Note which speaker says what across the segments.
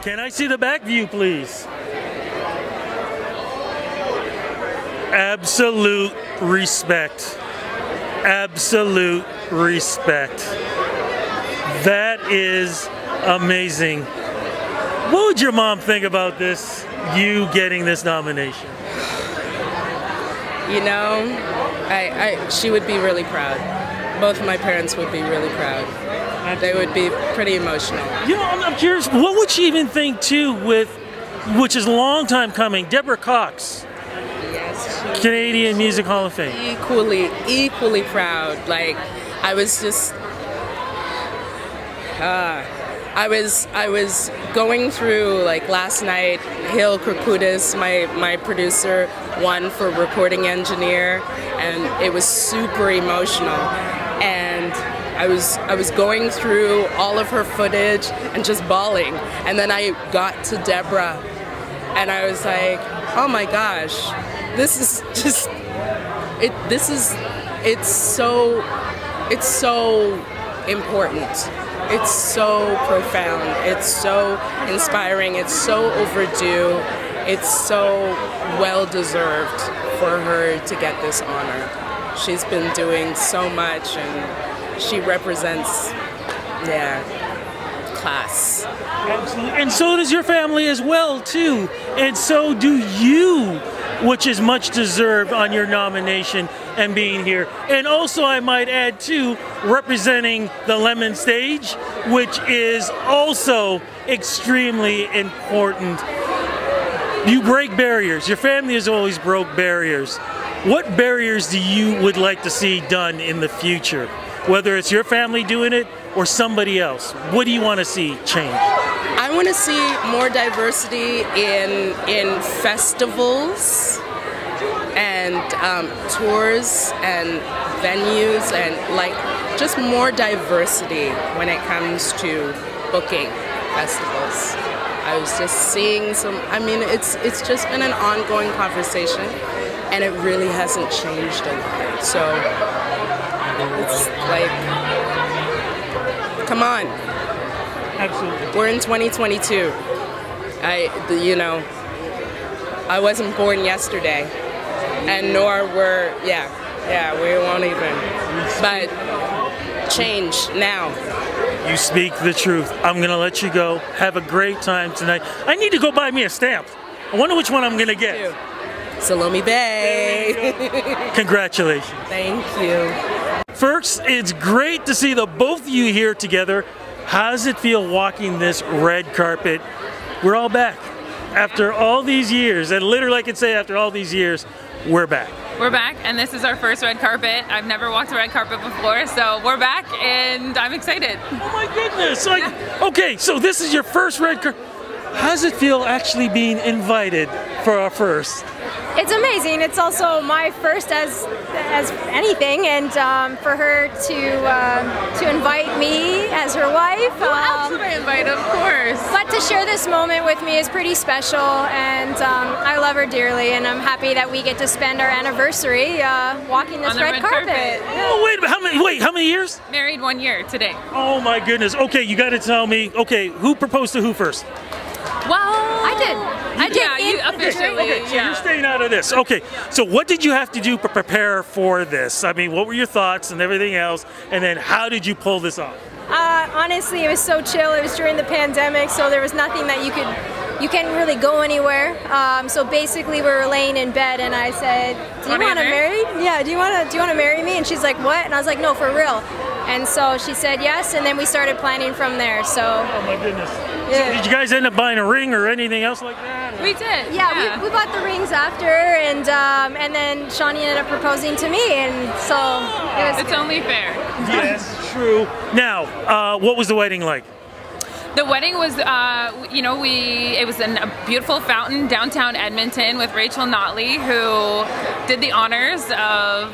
Speaker 1: Can I see the back view, please? Absolute respect. Absolute respect. That is amazing. What would your mom think about this, you getting this nomination?
Speaker 2: You know, she would be really proud. Both of my parents would be really proud. They would be pretty emotional.
Speaker 1: You know, I'm curious, what would she even think too with, which is a long time coming, Deborah Cox?
Speaker 2: Yes.
Speaker 1: Canadian Music Hall of Fame.
Speaker 2: Equally proud. Like, I was just, I was going through, like, last night, Hil Krakutis, my producer, won for recording engineer, and it was super emotional. And I was going through all of her footage and just bawling. And then I got to Deborah, and I was like, oh my gosh, this is just, it's so important. It's so profound. It's so inspiring. It's so overdue. It's so well deserved for her to get this honor. She's been doing so much, and she represents, class.
Speaker 1: Absolutely. And so does your family as well, too. And so do you, which is much deserved on your nomination and being here. And also, I might add, too, representing the Lemon Stage, which is also extremely important. You break barriers. Your family has always broke barriers. What barriers do you would like to see done in the future? Whether it's your family doing it or somebody else, what do you want to see change?
Speaker 2: I want to see more diversity in festivals and tours and venues, and like just more diversity when it comes to booking festivals. I was just seeing some, I mean, it's just been an ongoing conversation, and it really hasn't changed a lot. So it's like, come on.
Speaker 1: Absolutely.
Speaker 2: We're in 2022. You know, I wasn't born yesterday, and nor were, we won't even. But change now.
Speaker 1: You speak the truth. I'm gonna let you go. Have a great time tonight. I need to go buy me a stamp. I wonder which one I'm gonna get.
Speaker 2: Salome Bay.
Speaker 1: Congratulations.
Speaker 2: Thank you.
Speaker 1: First, it's great to see the both of you here together. How does it feel walking this red carpet? We're all back. After all these years, and literally I can say after all these years, we're back.
Speaker 3: We're back, and this is our first red carpet. I've never walked a red carpet before, so we're back, and I'm excited.
Speaker 1: Oh my goodness. Okay, so this is your first red carpet. How does it feel actually being invited for our first?
Speaker 4: It's amazing. It's also my first as anything, and for her to invite me as her wife.
Speaker 3: Who else would I invite, of course?
Speaker 4: But to share this moment with me is pretty special, and I love her dearly, and I'm happy that we get to spend our anniversary walking this red carpet.
Speaker 1: Oh wait, how many years?
Speaker 3: Married 1 year today.
Speaker 1: Oh my goodness. Okay, you got to tell me. Okay, who proposed to who first?
Speaker 3: Well,
Speaker 4: I did.
Speaker 3: Yeah, you officially.
Speaker 1: Okay, so you're staying out of this. Okay, so what did you have to do to prepare for this? I mean, what were your thoughts and everything else? And then how did you pull this off?
Speaker 4: Honestly, it was so chill. It was during the pandemic, so there was nothing that you can't really go anywhere. So basically, we were laying in bed, and I said, "Do you want to marry? Yeah, do you want to marry me?" And she's like, "What?" And I was like, "No, for real." And so she said yes, and then we started planning from there. So.
Speaker 1: Oh my goodness.
Speaker 4: Yeah.
Speaker 1: So did you guys end up buying a ring or anything else like that?
Speaker 3: We did.
Speaker 4: Yeah, we bought the rings after, and then Shawnee ended up proposing to me, and so it was.
Speaker 3: It's
Speaker 4: good.
Speaker 3: only fair.
Speaker 1: Yes, true. Now, what was the wedding like?
Speaker 3: The wedding was, it was in a beautiful fountain downtown Edmonton with Rachel Notley, who did the honors of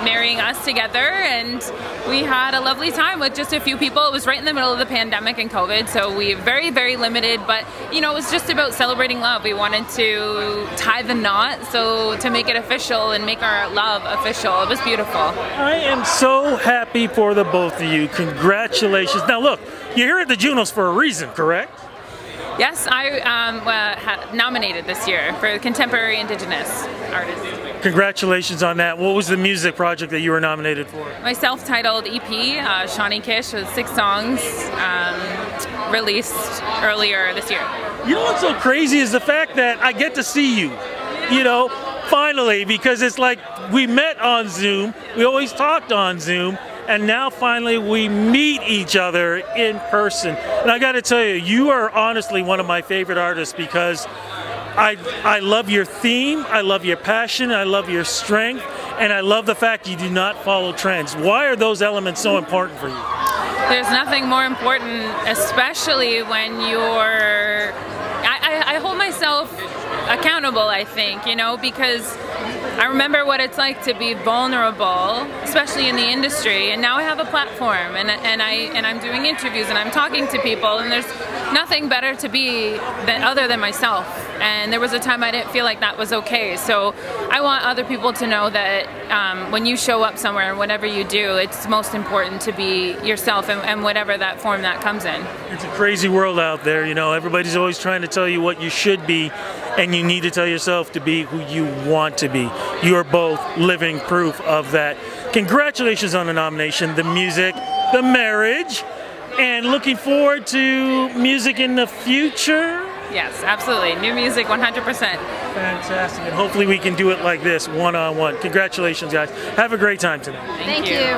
Speaker 3: marrying us together, and we had a lovely time with just a few people. It was right in the middle of the pandemic and COVID, so we very, very limited, but it was just about celebrating love. We wanted to tie the knot, so to make it official and make our love official. It was beautiful.
Speaker 1: I am so happy for the both of you. Congratulations. Now look, you're here at the Junos for a reason, correct?
Speaker 3: Yes, I nominated this year for Contemporary Indigenous Artist.
Speaker 1: Congratulations on that. What was the music project that you were nominated for?
Speaker 3: My self-titled EP, Shawnee Kish, with 6 songs, released earlier this year.
Speaker 1: You know what's so crazy is the fact that I get to see you, you know, finally, because it's like we met on Zoom, we always talked on Zoom, and now finally we meet each other in person. And I gotta tell you, you are honestly one of my favorite artists because I love your theme, I love your passion, I love your strength, and I love the fact you do not follow trends. Why are those elements so important for you?
Speaker 3: There's nothing more important, especially when you're... I hold myself accountable, I think, you know, because I remember what it's like to be vulnerable, especially in the industry, and now I have a platform, and I'm doing interviews, and I'm talking to people, and there's nothing better to be other than myself. And there was a time I didn't feel like that was okay. So I want other people to know that when you show up somewhere and whatever you do, it's most important to be yourself and whatever that form that comes in.
Speaker 1: It's a crazy world out there, you know. Everybody's always trying to tell you what you should be, and you need to tell yourself to be who you want to be. You are both living proof of that. Congratulations on the nomination, the music, the marriage, and looking forward to music in the future.
Speaker 3: Yes, absolutely. New music, 100%.
Speaker 1: Fantastic. And hopefully we can do it like this, one-on-one. Congratulations, guys. Have a great time tonight.
Speaker 3: Thank you.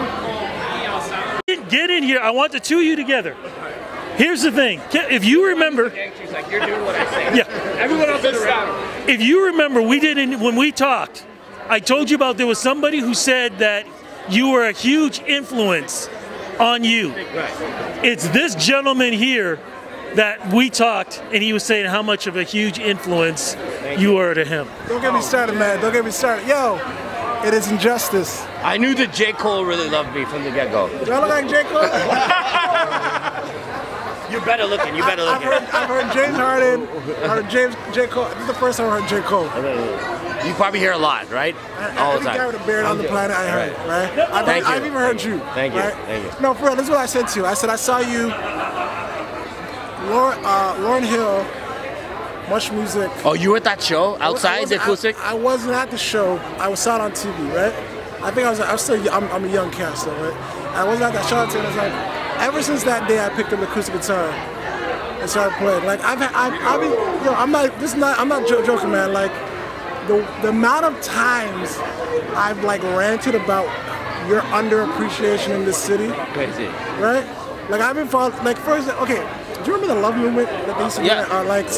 Speaker 1: Get in here. I want the two of you together. Here's the thing. If you remember...
Speaker 5: You're doing what I say.
Speaker 1: Yeah.
Speaker 5: Everyone else is around.
Speaker 1: If you remember, when we talked, I told you about there was somebody who said that you were a huge influence on you.
Speaker 5: Right.
Speaker 1: It's this gentleman here that we talked, and he was saying how much of a huge influence you are to him.
Speaker 6: Don't get me started, man. Don't get me started. Yo, it is injustice.
Speaker 5: I knew that J. Cole really loved me from the get-go.
Speaker 6: Do I look like J. Cole?
Speaker 5: You're better looking. You better looking.
Speaker 6: I've heard James Harden. I heard J. Cole. This is the first time I heard J. Cole.
Speaker 5: You probably hear a lot, right? All the time.
Speaker 6: Every guy with a beard on the planet I heard, right? I've even heard you.
Speaker 5: Thank you.
Speaker 6: Right?
Speaker 5: Thank you.
Speaker 6: No, for real, this is what I said to you. I said, I saw you, Lauryn Hill, Much Music.
Speaker 5: Oh, you were at that show outside the acoustic?
Speaker 6: I wasn't at the show. I saw it on TV, right? I think I'm a young cat still, right? I wasn't at that show until I was like, ever since that day I picked up the acoustic guitar and started playing. Like I'm not joking, man. Like the amount of times I've like ranted about your underappreciation in this city.
Speaker 5: Crazy.
Speaker 6: Right? Like I've been following, like first, okay, do you remember the Love Movement that they used to get? That's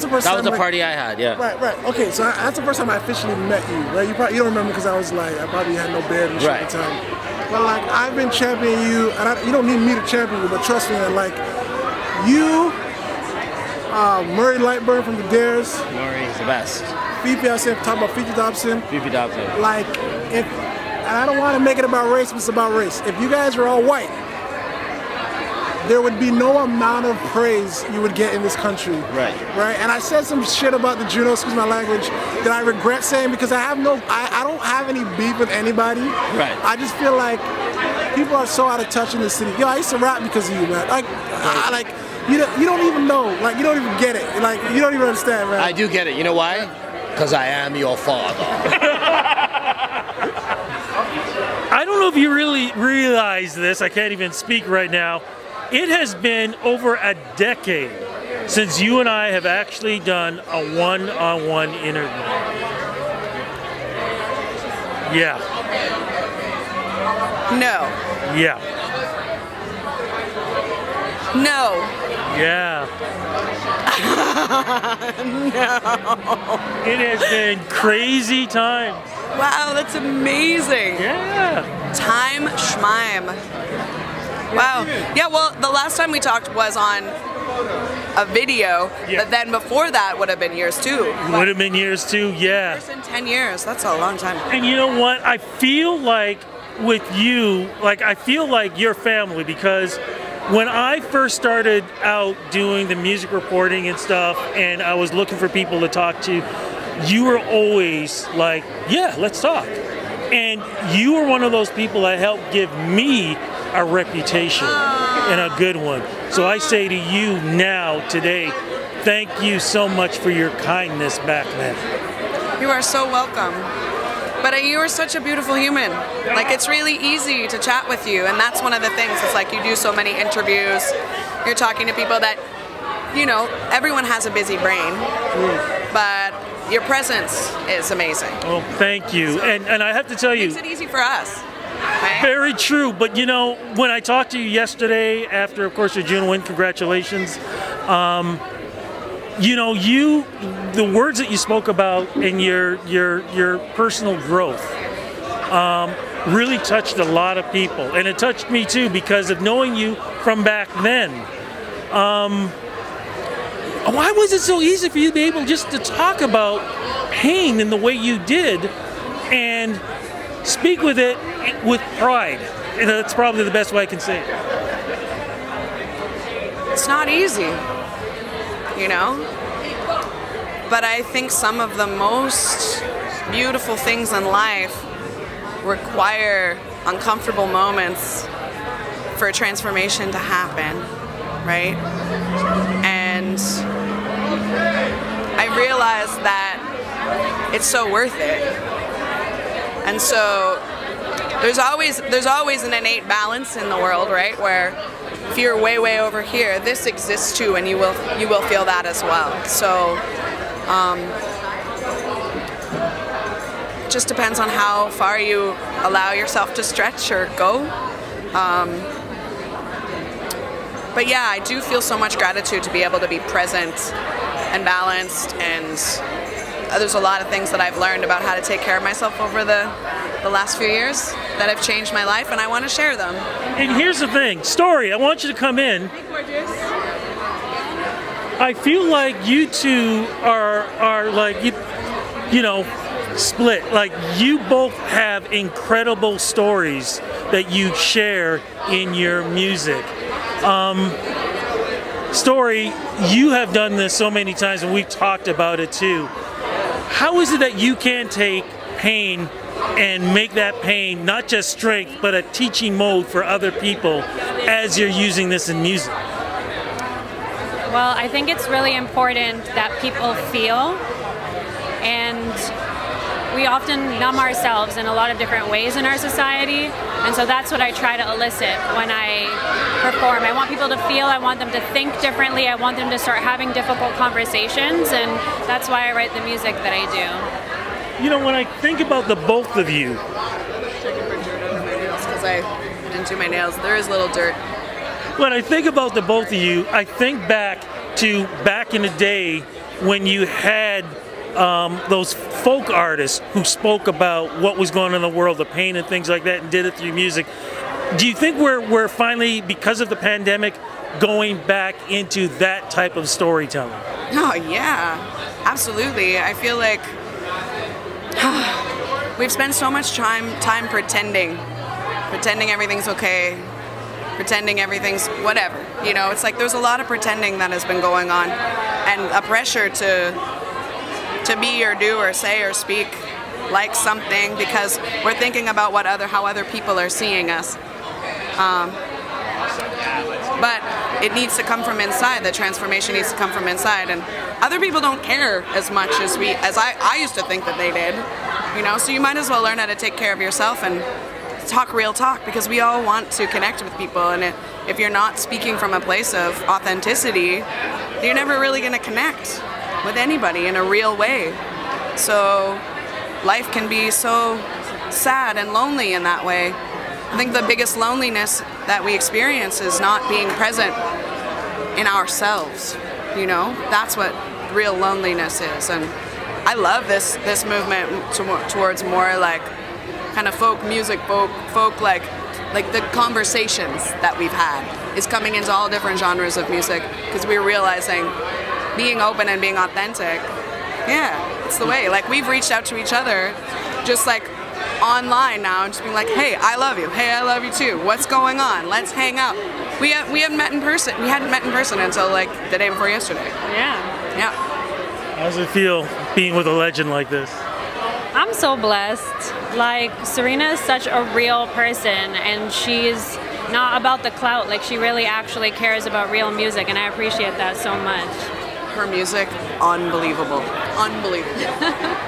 Speaker 6: the first time.
Speaker 5: That was the party I had, yeah.
Speaker 6: Right. Okay, so that's the first time I officially met you, right? You don't remember because I probably had no beard and shit at the time. But like I've been championing you, and you don't need me to champion you, but trust me, man, like you, Murray Lightburn from the Dares.
Speaker 5: Murray's the best.
Speaker 6: Fifi, I said, talking about Fifi Dobson.
Speaker 5: Fifi Dobson.
Speaker 6: Like, and I don't want to make it about race, but it's about race. If you guys were all white, there would be no amount of praise you would get in this country.
Speaker 5: Right.
Speaker 6: Right? And I said some shit about the Juno, excuse my language, that I regret saying because I don't have any beef with anybody.
Speaker 5: Right.
Speaker 6: I just feel like people are so out of touch in the city. Yo, I used to rap because of you, man. Like, you don't even know. Like, you don't even get it. Like, you don't even understand, man.
Speaker 5: I do get it. You know why? Because I am your father.
Speaker 1: I don't know if you really realize this. I can't even speak right now. It has been over a decade since you and I have actually done a one-on-one interview. Yeah.
Speaker 2: No.
Speaker 1: Yeah.
Speaker 2: No.
Speaker 1: Yeah.
Speaker 2: No.
Speaker 1: It has been crazy times.
Speaker 2: Wow, that's amazing.
Speaker 1: Yeah.
Speaker 2: Time schmime. Wow. Yeah, well, the last time we talked was on a video, but then before that would have been years too.
Speaker 1: Would have been years too, yeah.
Speaker 2: It's been 10 years. That's a long time.
Speaker 1: And you know what? I feel like with you, like I feel like your family, because when I first started out doing the music reporting and stuff, and I was looking for people to talk to, you were always like, yeah, let's talk. And you were one of those people that helped give me a reputation and a good one. So I say to you now, today, thank you so much for your kindness back then.
Speaker 7: You are so welcome. But you are such a beautiful human. Like, it's really easy to chat with you, and that's one of the things. It's like you do so many interviews, you're talking to people that, you know, everyone has a busy brain, but your presence is amazing.
Speaker 1: Well, thank you. And I have to tell you,
Speaker 7: it makes it easy for us. Right?
Speaker 1: Very true. But you know, when I talked to you yesterday, after of course your Juno win, congratulations. You know, the words that you spoke about in your personal growth really touched a lot of people, and it touched me too because of knowing you from back then. Why was it so easy for you to be able just to talk about pain in the way you did and speak with it with pride? And that's probably the best way I can say it.
Speaker 7: It's not easy, you know? But I think some of the most beautiful things in life require uncomfortable moments for a transformation to happen, right? And I realized that it's so worth it. And so there's always an innate balance in the world, right? Where if you're way over here, this exists too, and you will feel that as well. So just depends on how far you allow yourself to stretch or go. But yeah, I do feel so much gratitude to be able to be present and balanced, and there's a lot of things that I've learned about how to take care of myself over the last few years that have changed my life, and I want to share them.
Speaker 1: And here's the thing, Story, I want you to come in.
Speaker 7: Hey, gorgeous.
Speaker 1: I feel like you two are like, you know, split. Like, you both have incredible stories that you share in your music. Story, you have done this so many times, and we've talked about it too. How is it that you can take pain and make that pain not just strength, but a teaching mode for other people as you're using this in music?
Speaker 8: Well, I think it's really important that people feel, and we often numb ourselves in a lot of different ways in our society, and so that's what I try to elicit when I perform. I want people to feel, I want them to think differently, I want them to start having difficult conversations, and that's why I write the music that I do.
Speaker 1: You know, when I think about the both of you,
Speaker 7: Checking for dirt on my nails because I didn't do my nails. There is little dirt.
Speaker 1: when I think about the both of you, I think back to back in the day when you had those folk artists who spoke about what was going on in the world, the pain and things like that, and did it through music. Do you think we're finally, because of the pandemic, going back into that type of storytelling?
Speaker 7: Oh yeah, absolutely. I feel like we've spent so much time pretending everything's okay, pretending everything's whatever. You know, it's like there's a lot of pretending that has been going on, and a pressure to be or do or say or speak like something because we're thinking about how other people are seeing us. But it needs to come from inside. The transformation needs to come from inside, and other people don't care as much as I used to think that they did. You know, so you might as well learn how to take care of yourself and talk real talk, because we all want to connect with people, and if you're not speaking from a place of authenticity, you're never really going to connect with anybody in a real way. So life can be so sad and lonely in that way. I think the biggest loneliness that we experience is not being present in ourselves. You know, that's what real loneliness is. And I love this movement towards more like kind of folk music, folk like the conversations that we've had is coming into all different genres of music, because we're realizing being open and being authentic, yeah, it's the way. Like, we've reached out to each other just like online now and just being like, hey, I love you. Hey, I love you too. What's going on? Let's hang out. We hadn't met in person. We hadn't met in person until like the day before yesterday.
Speaker 8: Yeah.
Speaker 7: Yeah.
Speaker 1: How does it feel being with a legend like this?
Speaker 8: I'm so blessed. Like, Serena is such a real person, and she's not about the clout. Like, she really actually cares about real music, and I appreciate that so much.
Speaker 7: her music, unbelievable. Unbelievable.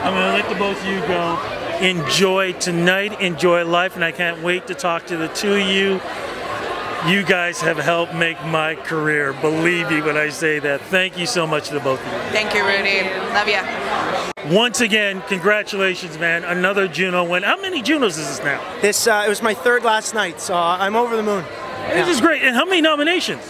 Speaker 1: I'm going to let the both of you go. Enjoy tonight, enjoy life, and I can't wait to talk to the two of you. You guys have helped make my career. Believe me when I say that. Thank you so much to the both of you.
Speaker 7: Thank you, Rudy. Love ya.
Speaker 1: Once again, congratulations, man. Another Juno win. How many Junos is this now?
Speaker 9: This it was my third last night, so I'm over the moon.
Speaker 1: This is great. And how many nominations?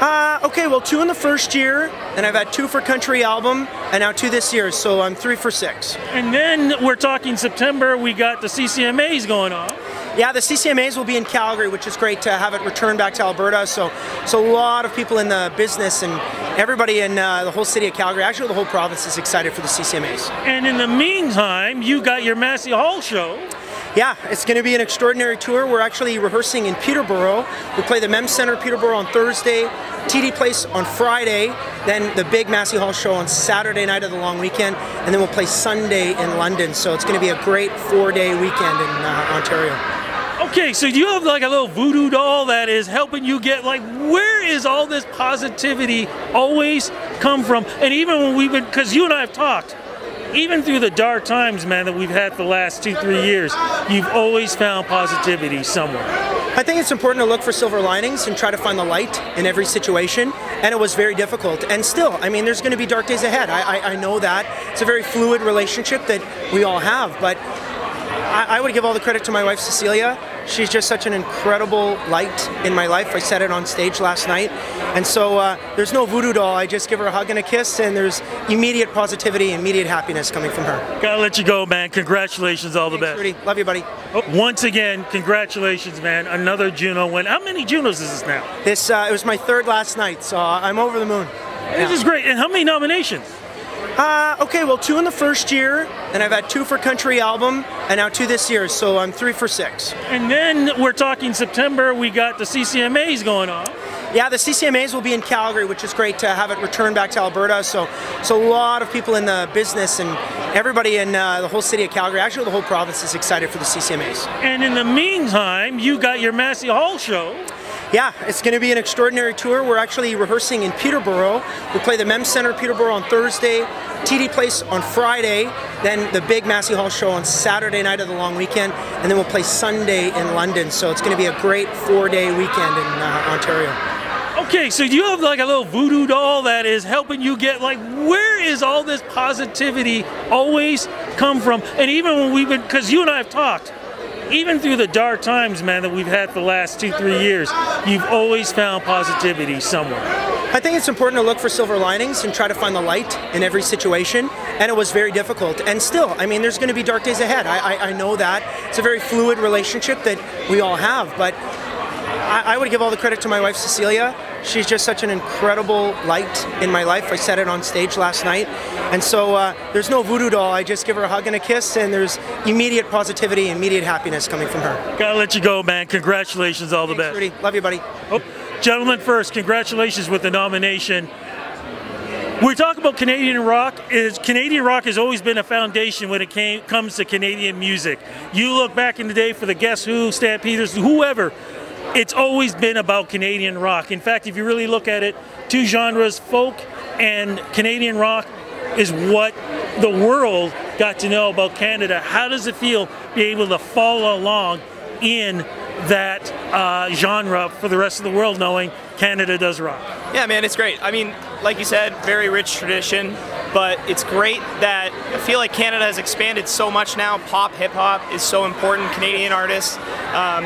Speaker 9: Okay, well, 2 in the first year, and I've had 2 for country album, and now 2 this year, so I'm 3 for 6.
Speaker 1: And then we're talking September, we got the CCMAs going on.
Speaker 9: Yeah, the CCMAs will be in Calgary, which is great to have it return back to Alberta. So a lot of people in the business and everybody in the whole city of Calgary, actually the whole province, is excited for the CCMAs.
Speaker 1: And in the meantime, you got your Massey Hall show.
Speaker 9: Yeah, it's going to be an extraordinary tour. We're actually rehearsing in Peterborough. We play the MEM Centre Peterborough on Thursday, TD Place on Friday, then the big Massey Hall show on Saturday night of the long weekend, and then we'll play Sunday in London. So it's going to be a great 4-day weekend in Ontario.
Speaker 1: Okay, so you have like a little voodoo doll that is helping you get, like, where is all this positivity always come from? And even when we've been, because you and I have talked, even through the dark times, man, that we've had the last 2-3 years, you've always found positivity somewhere.
Speaker 9: I think it's important to look for silver linings and try to find the light in every situation, and it was very difficult. And still, I mean, there's going to be dark days ahead. I know that. It's a very fluid relationship that we all have, but I would give all the credit to my wife, Cecilia. She's just such an incredible light in my life. I said it on stage last night. And so there's no voodoo doll. I just give her a hug and a kiss, and there's immediate positivity, immediate happiness coming from her.
Speaker 1: Gotta let you go, man. Congratulations, all the best.
Speaker 9: Rudy. Love you, buddy.
Speaker 1: Once again, congratulations, man. Another Juno win. How many Junos is this now?
Speaker 9: This it was my third last night, so I'm over the moon.
Speaker 1: This is great. And how many nominations?
Speaker 9: Okay, well, 2 in the first year, and I've had 2 for country album, and now 2 this year, so I'm 3 for 6.
Speaker 1: And then we're talking September, we got the CCMAs going on.
Speaker 9: Yeah, the CCMAs will be in Calgary, which is great to have it return back to Alberta. So a lot of people in the business and everybody in the whole city of Calgary, actually the whole province, is excited for the CCMAs.
Speaker 1: And in the meantime, you got your Massey Hall show.
Speaker 9: Yeah, it's going to be an extraordinary tour. We're actually rehearsing in Peterborough. We play the MEM Centre Peterborough on Thursday, TD Place on Friday, then the big Massey Hall show on Saturday night of the long weekend, and then we'll play Sunday in London. So it's going to be a great 4-day weekend in Ontario.
Speaker 1: Okay, so you have like a little voodoo doll that is helping you get, like, where is all this positivity always come from? And even when we've been, because you and I have talked, even through the dark times, man, that we've had the last 2-3 years, you've always found positivity somewhere.
Speaker 9: I think it's important to look for silver linings and try to find the light in every situation, and it was very difficult. And still, I mean, there's going to be dark days ahead. I know that. It's a very fluid relationship that we all have, but I would give all the credit to my wife, Cecilia. She's just such an incredible light in my life. I said it on stage last night. And so there's no voodoo doll. I just give her a hug and a kiss, and there's immediate positivity, immediate happiness coming from her.
Speaker 1: Gotta let you go, man. Congratulations, all the best.
Speaker 9: Rudy. Love you, buddy.
Speaker 1: Oh, gentlemen first, congratulations with the nomination. We talk about Canadian rock. Canadian rock has always been a foundation when it comes to Canadian music. You look back in the day for the Guess Who, Stampeders, whoever, it's always been about Canadian rock. In fact, if you really look at it, 2 genres, folk and Canadian rock, is what the world got to know about Canada. How does it feel being able to follow along in that genre for the rest of the world, knowing Canada does rock?
Speaker 10: Yeah, man, it's great. I mean, like you said, very rich tradition, but it's great that I feel like Canada has expanded so much now. Pop, hip-hop is so important, Canadian artists.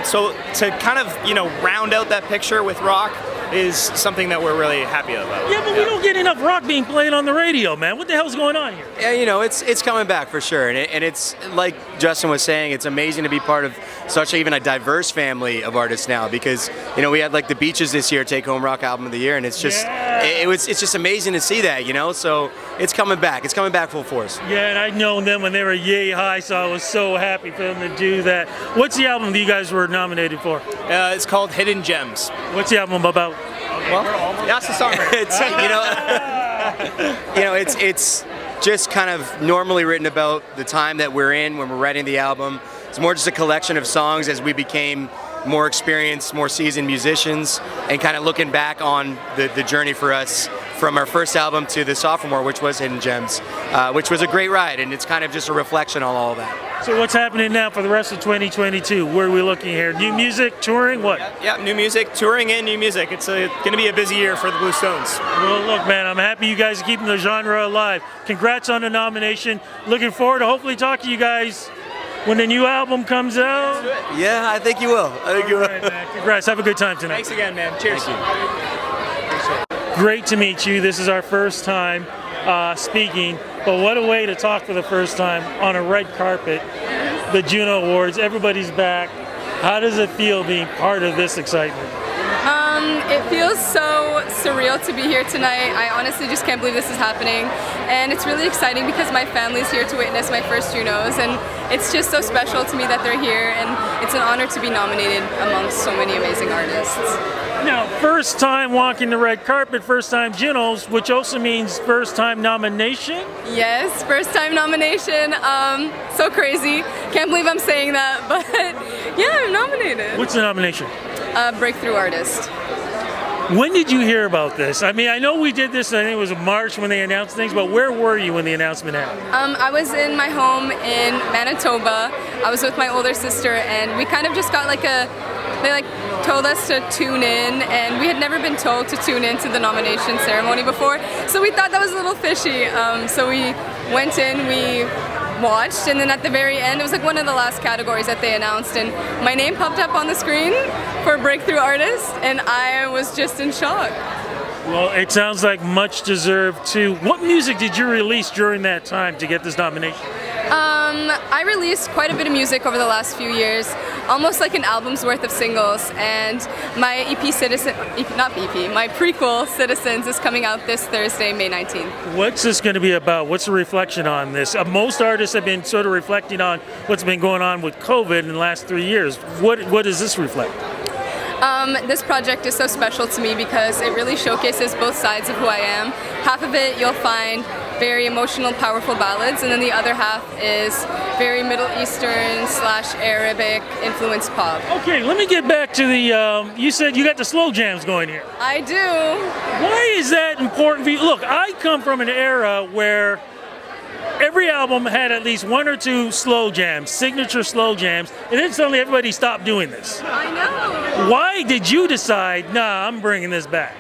Speaker 10: So to kind of, you know, round out that picture with rock is something that we're really happy about.
Speaker 1: Yeah, but we don't get enough rock being played on the radio, man. What the hell's going on here?
Speaker 11: Yeah, you know, it's coming back for sure, and it's like Justin was saying, it's amazing to be part of such even a diverse family of artists now, because, you know, we had like the Beaches this year take home Rock Album of the Year, and it's just it's just amazing to see that, you know. So it's coming back full force. Yeah,
Speaker 1: and I'd known them when they were yay high, so I was so happy for them to do that. What's the album that you guys were nominated for?
Speaker 10: It's called Hidden Gems.
Speaker 1: What's the album about?
Speaker 10: Well, that's the song.
Speaker 11: It's it's just kind of normally written about the time that we're in when we're writing the album. It's more just a collection of songs as we became more experienced, more seasoned musicians, and kind of looking back on the journey for us from our first album to the sophomore, which was Hidden Gems, which was a great ride, and it's kind of just a reflection on all of that.
Speaker 1: So what's happening now for the rest of 2022? Where are we looking here? New music, touring, what?
Speaker 10: Yeah, new music, touring and new music. It's going to be a busy year for the Blue Stones.
Speaker 1: Well, look, man, I'm happy you guys are keeping the genre alive. Congrats on the nomination. Looking forward to hopefully talking to you guys when the new album comes out.
Speaker 11: Yeah, I think you will. I think you will.
Speaker 1: Right, man. Congrats. Have a good time tonight.
Speaker 10: Thanks again, man. Cheers.
Speaker 1: Great to meet you. This is our first time speaking, but what a way to talk for the first time on a red carpet. The Juno Awards, everybody's back. How does it feel being part of this excitement?
Speaker 12: It feels so surreal to be here tonight. I honestly just can't believe this is happening. And it's really exciting because my family's here to witness my first Junos, and it's just so special to me that they're here, and it's an honor to be nominated amongst so many amazing artists.
Speaker 1: Now, first time walking the red carpet, first time Junos, which also means first time nomination?
Speaker 12: Yes, first time nomination. So crazy. Can't believe I'm saying that, but yeah, I'm nominated.
Speaker 1: What's the nomination?
Speaker 12: Breakthrough Artist.
Speaker 1: When did you hear about this? I mean, I know we did this, I think it was in March when they announced things, but where were you when the announcement happened?
Speaker 12: I was in my home in Manitoba. I was with my older sister, and we kind of just got they told us to tune in, and we had never been told to tune in to the nomination ceremony before, so we thought that was a little fishy. So we went in, we watched, and then at the very end, it was like one of the last categories that they announced, and my name popped up on the screen for Breakthrough Artist, and I was just in shock.
Speaker 1: Well, it sounds like much deserved too. What music did you release during that time to get this nomination?
Speaker 12: I released quite a bit of music over the last few years, almost like an album's worth of singles, and my my prequel, Citizens, is coming out this Thursday, May 19th.
Speaker 1: What's this going to be about? What's the reflection on this? Most artists have been sort of reflecting on what's been going on with COVID in the last 3 years. What does this reflect?
Speaker 12: This project is so special to me because it really showcases both sides of who I am. Half of it you'll find very emotional, powerful ballads, and then the other half is very Middle Eastern / Arabic influenced pop.
Speaker 1: Okay, let me get back to the, you said you got the slow jams going here.
Speaker 12: I do.
Speaker 1: Why is that important for you? Look, I come from an era where every album had at least 1 or 2 slow jams, signature slow jams, and then suddenly everybody stopped doing this.
Speaker 12: I know.
Speaker 1: Why did you decide, nah, I'm bringing this back?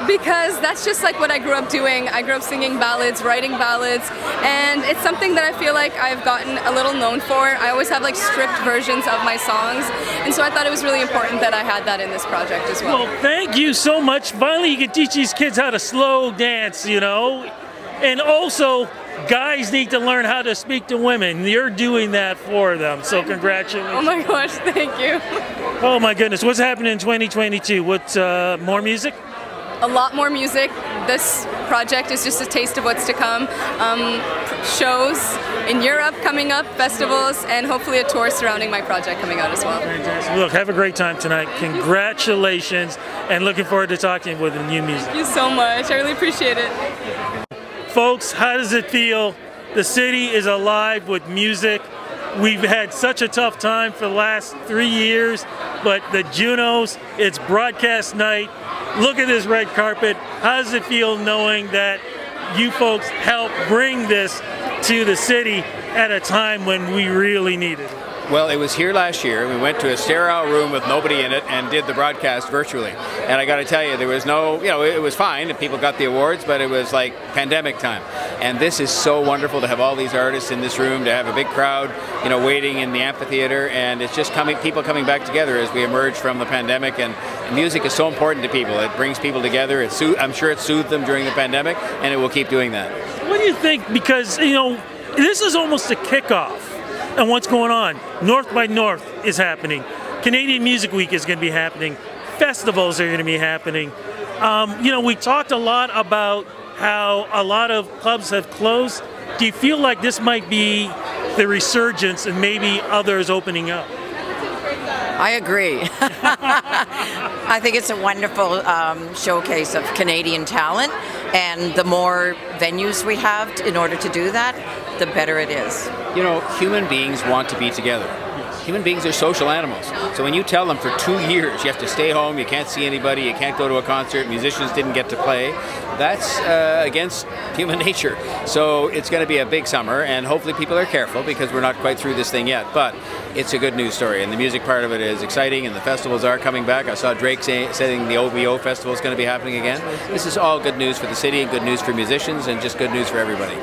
Speaker 12: Because that's just like what I grew up doing. I grew up singing ballads, writing ballads, and it's something that I feel like I've gotten a little known for. I always have like stripped versions of my songs, and so I thought it was really important that I had that in this project as well.
Speaker 1: Well, thank you so much. Finally, you can teach these kids how to slow dance, you know? And also, guys need to learn how to speak to women. You're doing that for them, so congratulations.
Speaker 12: Oh my gosh, thank you.
Speaker 1: Oh my goodness, what's happening in 2022? What's more music?
Speaker 12: A lot more music. This project is just a taste of what's to come. Shows in Europe coming up, festivals, and hopefully a tour surrounding my project coming out as well.
Speaker 1: Fantastic. Look, have a great time tonight. Congratulations, and looking forward to talking with the new music.
Speaker 12: Thank you so much. I really appreciate it.
Speaker 1: Folks, how does it feel? The city is alive with music. We've had such a tough time for the last 3 years, but the Junos, it's broadcast night. Look at this red carpet. How does it feel knowing that you folks helped bring this to the city at a time when we really needed it?
Speaker 13: Well, it was here last year. We went to a sterile room with nobody in it and did the broadcast virtually. And I got to tell you, there was no, it was fine and people got the awards, but it was like pandemic time. And this is so wonderful to have all these artists in this room, to have a big crowd, waiting in the amphitheater, and it's just people coming back together as we emerge from the pandemic. And music is so important to people. It brings people together. I'm sure it soothed them during the pandemic, and it will keep doing that.
Speaker 1: What do you think? Because, this is almost a kickoff. And what's going on? North by North is happening. Canadian Music Week is going to be happening. Festivals are going to be happening. We talked a lot about how a lot of clubs have closed. Do you feel like this might be the resurgence and maybe others opening up?
Speaker 14: I agree. I think it's a wonderful showcase of Canadian talent, and the more venues we have in order to do that, the better it is.
Speaker 13: Human beings want to be together. human beings are social animals. So when you tell them for 2 years you have to stay home, you can't see anybody, you can't go to a concert, musicians didn't get to play, that's against human nature. So it's going to be a big summer, and hopefully people are careful because we're not quite through this thing yet. But it's a good news story, and the music part of it is exciting, and the festivals are coming back. I saw Drake saying the OVO festival is going to be happening again. This is all good news for the city, and good news for musicians, and just good news for everybody.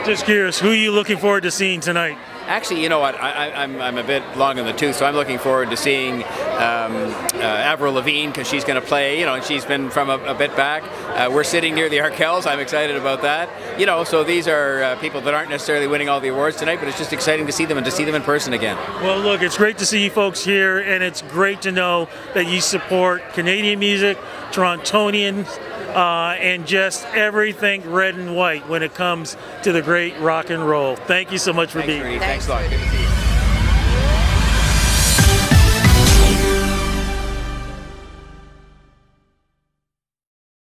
Speaker 1: Just curious, who are you looking forward to seeing tonight?
Speaker 13: Actually, you know what? I'm a bit long in the tooth, so I'm looking forward to seeing Avril Lavigne, because she's going to play, and she's been from a bit back. We're sitting near the Arkells. I'm excited about that. So these are people that aren't necessarily winning all the awards tonight, but it's just exciting to see them and to see them in person again.
Speaker 1: Well, look, it's great to see you folks here, and it's great to know that you support Canadian music, Torontonians, and just everything red and white when it comes to the great rock and roll. Thank you so much for being here.
Speaker 13: Thanks a lot. Good to see you.